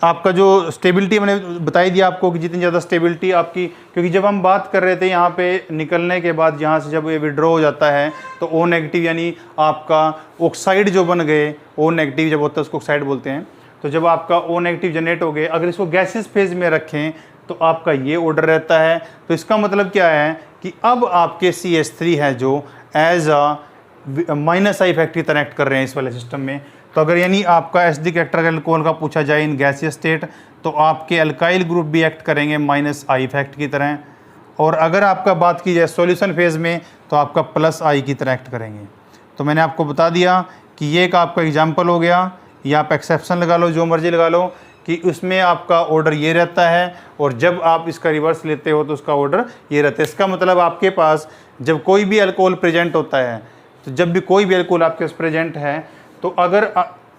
आपका जो स्टेबिलिटी मैंने बता ही दिया आपको कि जितनी ज़्यादा स्टेबिलिटी आपकी, क्योंकि जब हम बात कर रहे थे यहाँ पे निकलने के बाद यहाँ से जब ये विड्रॉ हो जाता है तो O नेगेटिव यानी आपका ऑक्साइड जो बन गए, O नेगेटिव जब होता है उसको ऑक्साइड बोलते हैं। तो जब आपका O नेगेटिव जनरेट हो गए, अगर इसको गैसियस फेज में रखें तो आपका ये ऑर्डर रहता है। तो इसका मतलब क्या है कि अब आपके CH3 है जो as a minus I factory connect कर रहे हैं इस वाले सिस्टम में। तो अगर यानी आपका एसिडिक कैरेक्टर अल्कोहल का पूछा जाए इन गैसियस स्टेट, तो आपके अल्काइल ग्रुप भी एक्ट करेंगे माइनस आई इफेक्ट की तरह। और अगर आपका बात की जाए सॉल्यूशन फेज में तो आपका प्लस आई की तरह एक्ट करेंगे। तो मैंने आपको बता दिया कि ये एक आपका एग्जाम्पल हो गया, या आप एक्सेप्शन लगा लो, जो मर्जी लगा लो, कि उसमें आपका ऑर्डर ये रहता है और जब आप इसका रिवर्स लेते हो तो उसका ऑर्डर ये रहता है। इसका मतलब आपके पास जब कोई भी अल्कोहल प्रेजेंट होता है, तो जब भी कोई भी अल्कोहल आपके पास प्रेजेंट है, तो अगर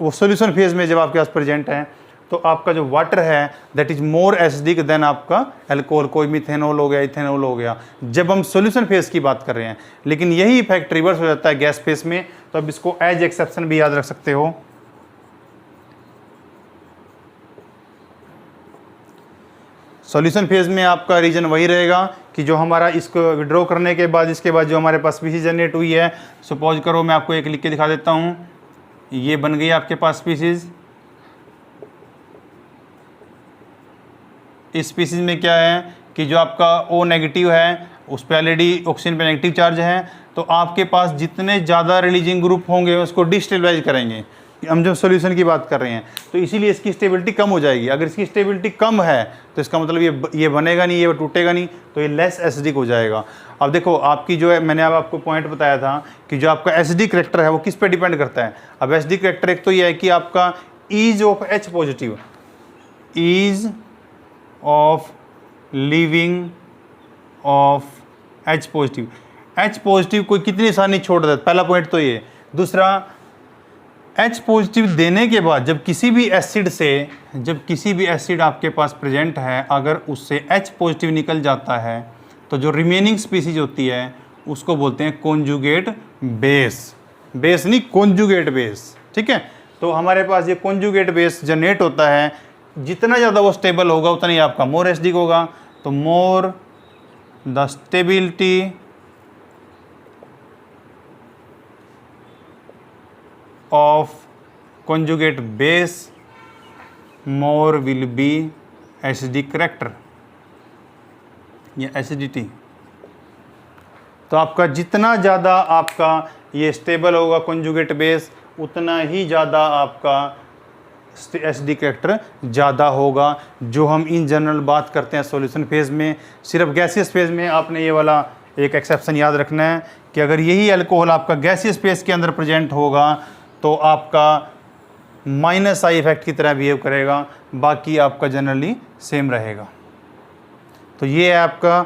वो सॉल्यूशन फेज में जब आपके पास प्रेजेंट है तो आपका जो वाटर है that is more acidic then आपका अल्कोहल। कोई मिथेनॉल हो गया, इथेनॉल हो गया, जब हम सॉल्यूशन फेज की बात कर रहे हैं। लेकिन यही इफेक्ट रिवर्स हो जाता है गैस फेज में। तो अब इसको एज एक्सेप्शन भी याद रख सकते हो। सॉल्यूशन फेज में आपका रीजन वही रहेगा कि जो हमारा इसको विड्रॉ करने के बाद इसके बाद जो हमारे पास स्पीसीज जनरेट हुई है, सपोज करो मैं आपको एक लिख के दिखा देता हूँ, ये बन गई आपके पास स्पीसीज। इस स्पीसीज में क्या है कि जो आपका O नेगेटिव है उस पर ऑलरेडी ऑक्सीजन पे नेगेटिव चार्ज है, तो आपके पास जितने ज़्यादा रिलीजिंग ग्रुप होंगे उसको डिस्टेबलाइज करेंगे। हम जब सॉल्यूशन की बात कर रहे हैं तो इसीलिए इसकी स्टेबिलिटी कम हो जाएगी। अगर इसकी स्टेबिलिटी कम है तो इसका मतलब ये बनेगा नहीं, ये टूटेगा नहीं, तो ये लेस एसिडिक हो जाएगा। अब देखो आपकी जो है, मैंने अब आपको पॉइंट बताया था कि जो आपका एसिडिक कैरेक्टर है वो किस पे डिपेंड करता है। अब एसिडिक कैरेक्टर एक तो ये है कि आपका ease of H positive, ease of living of H positive. H positive कोई कितनी आसानी छोड़ देता है, पहला पॉइंट तो ये। दूसरा, H पॉजिटिव देने के बाद जब किसी भी एसिड आपके पास प्रेजेंट है, अगर उससे H पॉजिटिव निकल जाता है तो जो रिमेनिंग स्पीसीज होती है उसको बोलते हैं कॉन्जुगेट बेस। बेस नहीं, कॉन्जुगेट बेस, ठीक है। तो हमारे पास ये कॉन्जुगेट बेस जनरेट होता है, जितना ज़्यादा वो स्टेबल होगा उतना ही आपका मोर एसिडिक होगा। तो more the stability of conjugate base more will be acidic character या acidity। तो आपका जितना ज़्यादा आपका ये स्टेबल होगा conjugate base, उतना ही ज़्यादा आपका एसिडिक कैरेक्टर ज़्यादा होगा। जो हम इन जनरल बात करते हैं सॉल्यूशन फेज में। सिर्फ गैसियस फेज में आपने ये वाला एक एक्सेप्शन याद रखना है कि अगर यही अल्कोहल आपका गैसियस फेज के अंदर प्रेजेंट होगा तो आपका माइनस आई इफेक्ट की तरह बिहेव करेगा, बाकी आपका जनरली सेम रहेगा। तो ये है आपका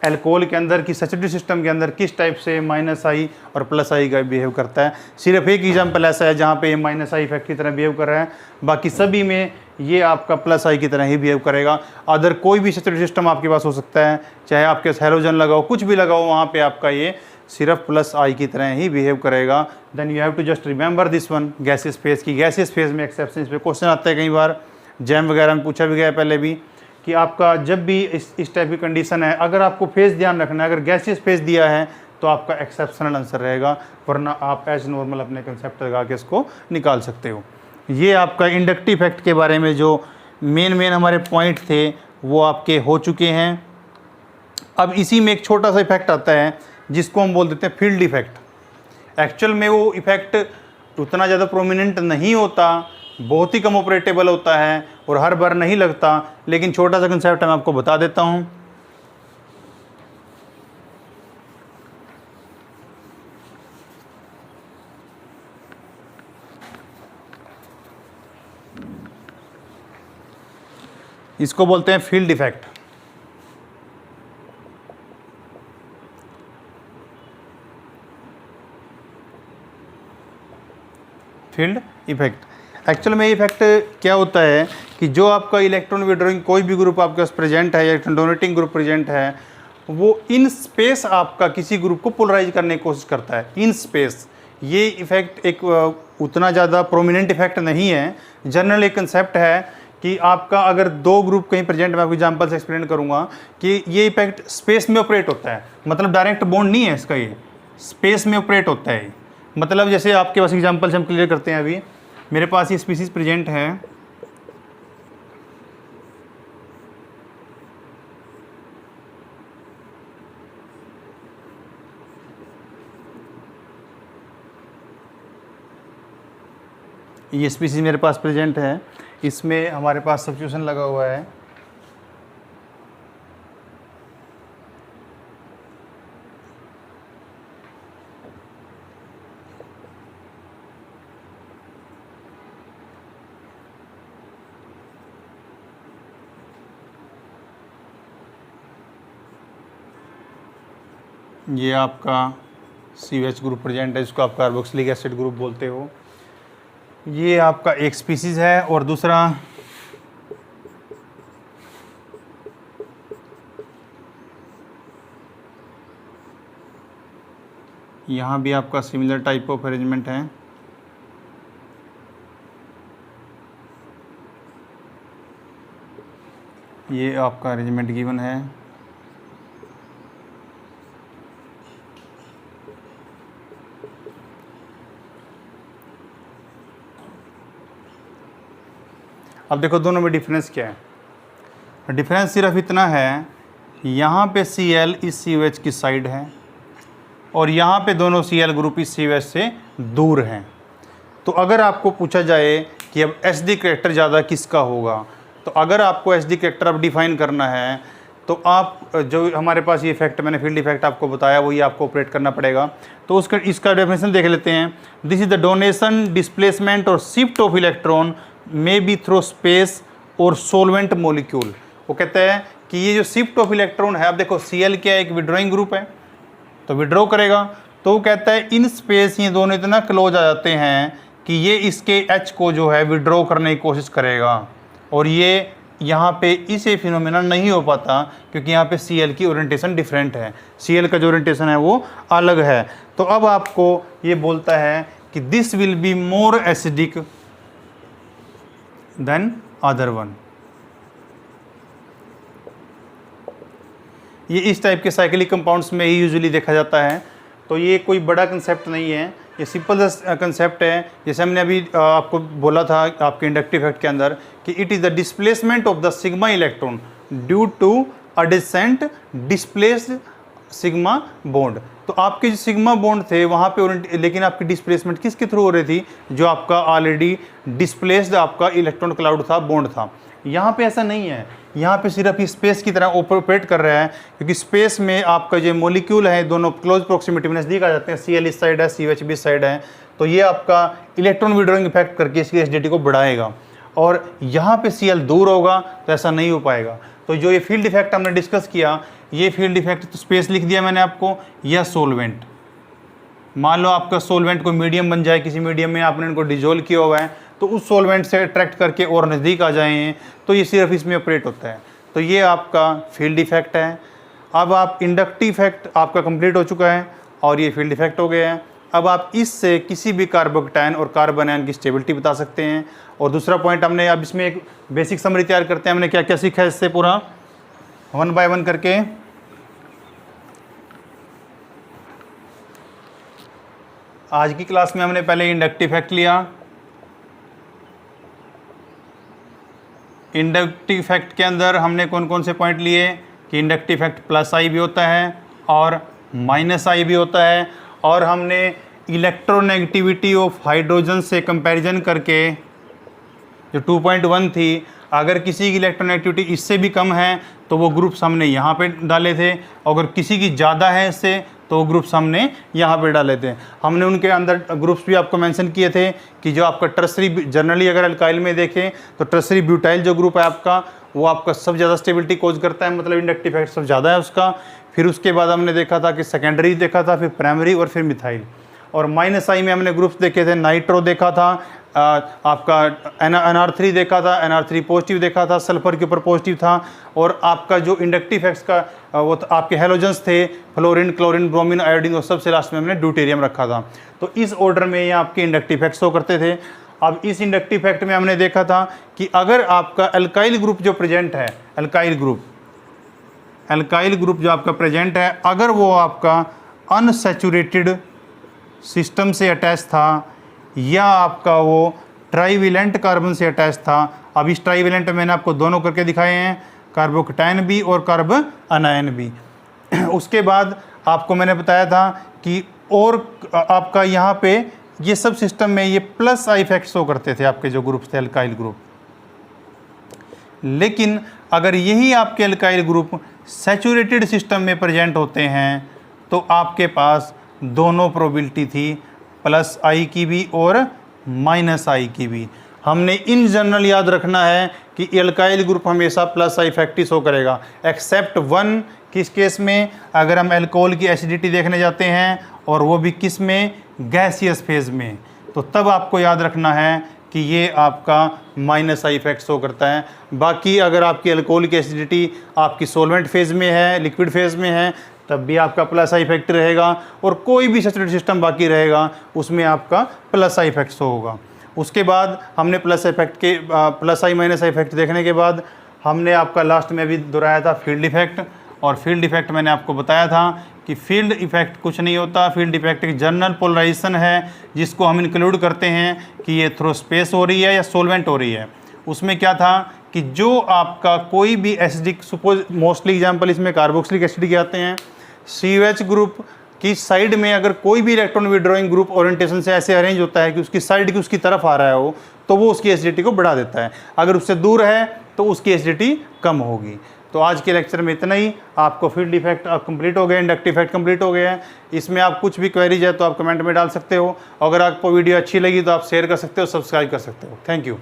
अल्कोहल के अंदर की सैचुरेटेड सिस्टम के अंदर किस टाइप से माइनस आई और प्लस आई का बिहेव करता है। सिर्फ एक एग्जाम्पल ऐसा है जहाँ पे ये माइनस आई इफेक्ट की तरह बिहेव कर रहा है, बाकी सभी में ये आपका प्लस आई की तरह ही बिहेव करेगा। अदर कोई भी सैचुरेटेड सिस्टम आपके पास हो सकता है, चाहे आपके पास हैलोजन लगाओ, कुछ भी लगाओ, वहाँ पे आपका ये सिर्फ प्लस आई की तरह ही बिहेव करेगा। Then you have to just remember this one, gaseous phase की। गैसियस फेज में एक्सेप्शन पे क्वेश्चन आता है कई बार, जैम वगैरह में पूछा भी गया पहले भी, कि आपका जब भी इस टाइप की कंडीशन है, अगर आपको फेज ध्यान रखना है, अगर गैसियस फेज दिया है तो आपका एक्सेप्शनल आंसर रहेगा, वरना आप एज नॉर्मल अपने कंसेप्ट लगा के इसको निकाल सकते हो। ये आपका इंडक्टिव इफेक्ट के बारे में जो मेन हमारे पॉइंट थे वो आपके हो चुके हैं। अब इसी में एक छोटा सा इफेक्ट आता है जिसको हम बोल देते हैं फील्ड इफेक्ट। एक्चुअल में वो इफेक्ट उतना ज़्यादा प्रोमिनेंट नहीं होता, बहुत ही कम ऑपरेटेबल होता है और हर बार नहीं लगता, लेकिन छोटा सा कंसेप्ट मैं आपको बता देता हूँ। इसको बोलते हैं field effect. Field effect actual में इफेक्ट क्या होता है कि जो आपका इलेक्ट्रॉन विड्रॉइंग कोई भी ग्रुप आपके पास प्रेजेंट है या इलेक्ट्रॉन डोनेटिंग ग्रुप प्रेजेंट है, वो इन स्पेस आपका किसी ग्रुप को पोलराइज करने की कोशिश करता है इन स्पेस। ये इफेक्ट एक उतना ज़्यादा प्रोमिनेंट इफेक्ट नहीं है। जनरल एक कंसेप्ट है कि आपका अगर दो ग्रुप कहीं प्रेजेंट, मैं आपको एग्जाम्पल से एक्सप्लेन करूँगा कि ये इफेक्ट स्पेस में ऑपरेट होता है, मतलब डायरेक्ट बॉन्ड नहीं है इसका, ये स्पेस में ऑपरेट होता है। मतलब जैसे आपके पास एग्जाम्पल से हम क्लियर करते हैं। अभी मेरे पास ये स्पीसीज प्रेजेंट है, ये स्पीसीज मेरे पास प्रेजेंट है, इसमें हमारे पास सब्स्टिट्यूशन लगा हुआ है। ये आपका COH ग्रुप प्रेजेंट है, जिसको आप कार्बोक्सिलिक एसिड ग्रुप बोलते हो। ये आपका एक स्पीसीज है और दूसरा यहाँ भी आपका सिमिलर टाइप ऑफ अरेंजमेंट है। ये आपका अरेंजमेंट गिवन है। अब देखो दोनों में डिफरेंस क्या है। डिफरेंस सिर्फ इतना है, यहाँ पे Cl इस COH की साइड है और यहाँ पे दोनों Cl ग्रुप इस COH से दूर हैं। तो अगर आपको पूछा जाए कि अब एसिडिक कैरेक्टर ज़्यादा किसका होगा, तो अगर आपको एसिडिक कैरेक्टर अब डिफाइन करना है तो आप जो हमारे पास ये इफेक्ट मैंने फील्ड इफेक्ट आपको बताया वही आपको ऑपरेट करना पड़ेगा। तो उसका इसका डेफिनेशन देख लेते हैं। This is the donation, displacement और shift of electron may be through space और सोलवेंट मोलिक्यूल। वो कहते हैं कि ये जो शिफ्ट ऑफ इलेक्ट्रॉन है, अब देखो Cl क्या एक विड्रॉइंग ग्रुप है तो विड्रॉ करेगा, तो वो कहता है इन स्पेस ये दोनों इतना क्लोज आ जाते हैं कि ये इसके H को जो है विड्रॉ करने की कोशिश करेगा, और ये यहाँ पे इसे फिनोमेना नहीं हो पाता क्योंकि यहाँ पे Cl की ओरिएंटेशन डिफरेंट है, Cl का जो ओरिएंटेशन है वो अलग है। तो अब आपको ये बोलता है कि this will be more acidic then other one. ये इस टाइप के साइक्लिक कंपाउंड्स में ही यूजुअली देखा जाता है। तो ये कोई बड़ा कंसेप्ट नहीं है, ये सिंपल कंसेप्ट है। जैसे हमने अभी आपको बोला था आपके इंडक्टिव इफेक्ट के अंदर कि it is the displacement of the sigma electron due to adjacent displaced sigma bond. तो आपके जो सिग्मा बॉन्ड थे वहाँ पे लेकिन आपकी डिस्प्लेसमेंट किसके थ्रू हो रही थी, जो आपका ऑलरेडी डिस्प्लेस्ड आपका इलेक्ट्रॉन क्लाउड था, बॉन्ड था। यहाँ पे ऐसा नहीं है, यहाँ पे सिर्फ स्पेस की तरह ऑपरेट कर रहा है, क्योंकि स्पेस में आपका जो मॉलिक्यूल है दोनों क्लोज प्रोक्सिमिटी में नज़दीक आ जाते हैं, Cl इस साइड है, CH इस साइड है, तो ये आपका इलेक्ट्रॉन विड्रॉइंग इफेक्ट करके इसकी एसिडिटी को बढ़ाएगा। और यहाँ पे Cl दूर होगा तो ऐसा नहीं हो पाएगा। तो जो ये फील्ड इफेक्ट हमने डिस्कस किया, ये फील्ड इफेक्ट तो स्पेस लिख दिया मैंने आपको, या सोलवेंट। मान लो आपका सोलवेंट कोई मीडियम बन जाए, किसी मीडियम में आपने इनको डिजोल्व किया हुआ है, तो उस सोलवेंट से अट्रैक्ट करके और नज़दीक आ जाए, तो ये सिर्फ इसमें ऑपरेट होता है। तो ये आपका फील्ड इफेक्ट है। अब आप इंडक्टिव इफेक्ट आपका कंप्लीट हो चुका है और ये फील्ड इफेक्ट हो गया है। अब आप इससे किसी भी कार्बोकेटायन और कार्बन आयन की स्टेबिलिटी बता सकते हैं। और दूसरा पॉइंट हमने, अब इसमें एक बेसिक समरी तैयार करते हैं, हमने क्या क्या सीखा है इससे पूरा 1 बाय 1 करके। आज की क्लास में हमने पहले इंडक्टिव इफेक्ट लिया। इंडक्टिव इफेक्ट के अंदर हमने कौन कौन से पॉइंट लिए कि इंडक्टिव इफेक्ट प्लस आई भी होता है और माइनस आई भी होता है। और हमने इलेक्ट्रोनेगेटिविटी ऑफ हाइड्रोजन से कंपैरिजन करके जो 2.1 थी, अगर किसी की इलेक्ट्रोनेगेटिविटी इससे भी कम है तो वो ग्रुप्स हमने यहाँ पे डाले थे, अगर किसी की ज़्यादा है इससे तो वो ग्रुप्स हमने यहाँ पे डाले थे। हमने उनके अंदर ग्रुप्स भी आपको मेंशन किए थे कि जो आपका टर्सरी, जनरली अगर अल्काइल में देखें तो टर्सरी ब्यूटाइल जो ग्रुप है आपका, वो आपका सब ज़्यादा स्टेबिलिटी कोज करता है, मतलब इंडक्टिव इफेक्ट सब ज़्यादा है उसका। फिर उसके बाद हमने देखा था कि सेकेंडरी देखा था, फिर प्राइमरी और फिर मिथाइल। और माइनस आई में हमने ग्रुप्स देखे थे, नाइट्रो देखा था, आपका NR3 देखा था, NR3 पॉजिटिव देखा था, सल्फर के ऊपर पॉजिटिव था। और आपका जो इंडक्टिव इफेक्ट्स का वो आपके हेलोजेंस थे, फ्लोरीन, क्लोरीन, ब्रोमीन, आयोडीन, और सबसे लास्ट में हमने ड्यूटेरियम रखा था। तो इस ऑर्डर में ये आपके इंडक्टिव इफेक्ट्स हो करते थे। अब इस इंडक्टिव इफेक्ट में हमने देखा था कि अगर आपका अल्काइल ग्रुप जो प्रेजेंट है, अल्काइल ग्रुप जो आपका प्रेजेंट है, अगर वो आपका अनसैचुरेटेड सिस्टम से अटैच था या आपका वो ट्राईवेलेंट कार्बन से अटैच था। अब इस ट्राईवेलेंट मैंने आपको दोनों करके दिखाए हैं, कार्बोकेटायन भी और कार्बन अनायन भी। उसके बाद आपको मैंने बताया था कि और आपका यहाँ पे ये सब सिस्टम में ये प्लस आई इफेक्ट्स हो करते थे आपके जो ग्रुप्स थे अल्काइल ग्रुप। लेकिन अगर यही आपके अल्काइल ग्रुप सैचुरेटेड सिस्टम में प्रेजेंट होते हैं तो आपके पास दोनों प्रोबेबिलिटी थी, प्लस आई की भी और माइनस आई की भी। हमने इन जनरल याद रखना है कि एल्काइल ग्रुप हमेशा प्लस आई इफेक्ट शो करेगा, एक्सेप्ट वन, किस केस में, अगर हम अल्कोहल की एसिडिटी देखने जाते हैं और वो भी किस में, गैसियस फेज में, तो तब आपको याद रखना है कि ये आपका माइनस आई इफेक्ट शो करता है। बाकी अगर आपकी अल्कोहल की एसिडिटी आपकी सोलवेंट फेज में है, लिक्विड फेज में है, तब भी आपका प्लस आई इफेक्ट रहेगा। और कोई भी सैचुरेटेड सिस्टम बाकी रहेगा उसमें आपका प्लस आई इफेक्ट शो होगा। उसके बाद हमने प्लस इफेक्ट के plus I minus I effect देखने के बाद हमने आपका लास्ट में भी दोहराया था फील्ड इफेक्ट। और फील्ड इफेक्ट मैंने आपको बताया था कि फील्ड इफेक्ट कुछ नहीं होता, फील्ड इफेक्ट एक जनरल पोलराइजेशन है जिसको हम इंक्लूड करते हैं कि ये थ्रू स्पेस हो रही है या सोलवेंट हो रही है। उसमें क्या था कि जो आपका कोई भी एसिडिक, सपोज मोस्टली एग्जाम्पल इसमें कार्बोक्सिलिक एसिड के आते हैं, COH ग्रुप की साइड में अगर कोई भी इलेक्ट्रॉन विड्रॉइंग ग्रुप ओरिएंटेशन से ऐसे अरेंज होता है कि उसकी साइड की उसकी तरफ आ रहा है हो, तो वो उसकी एसिडिटी को बढ़ा देता है। अगर उससे दूर है तो उसकी एसिडिटी कम होगी। तो आज के लेक्चर में इतना ही। आपको फील्ड इफेक्ट कंप्लीट हो गया, इंडक्टिव इफेक्ट कंप्लीट हो गया है। इसमें आप कुछ भी क्वेरीज है तो आप कमेंट में डाल सकते हो। अगर आपको वीडियो अच्छी लगी तो आप शेयर कर सकते हो, सब्सक्राइब कर सकते हो। Thank you.